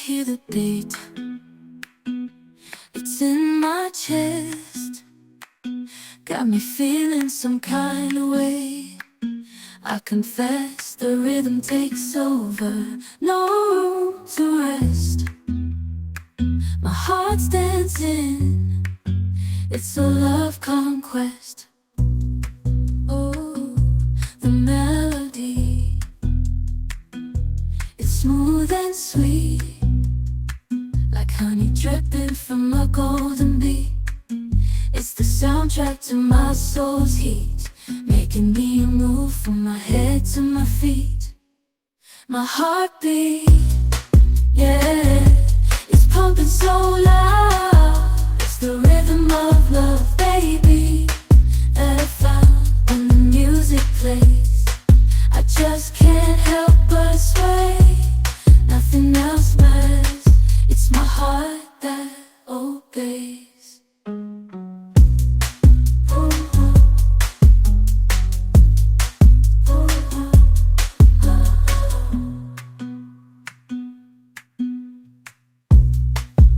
hear the beat, it's in my chest, got me feeling some kind of way. I confess the rhythm takes over, no room to rest. My heart's dancing, it's a love conquest. Oh, the melody, it's smooth and sweet, like honey dripping from a golden bee. It's the soundtrack to my soul's heat, making me move from my head to my feet. My heartbeat, yeah, it's pumping so loud. It's the rhythm of love, baby, that I found when the music plays. I just can't help but sway, nothing else matters. It's my heart that obeys.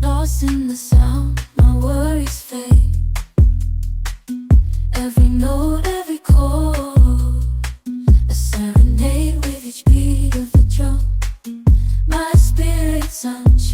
Lost in the sound, my worries fade. Every note, every chord, a serenade with each beat of the drum. My spirit's unchained,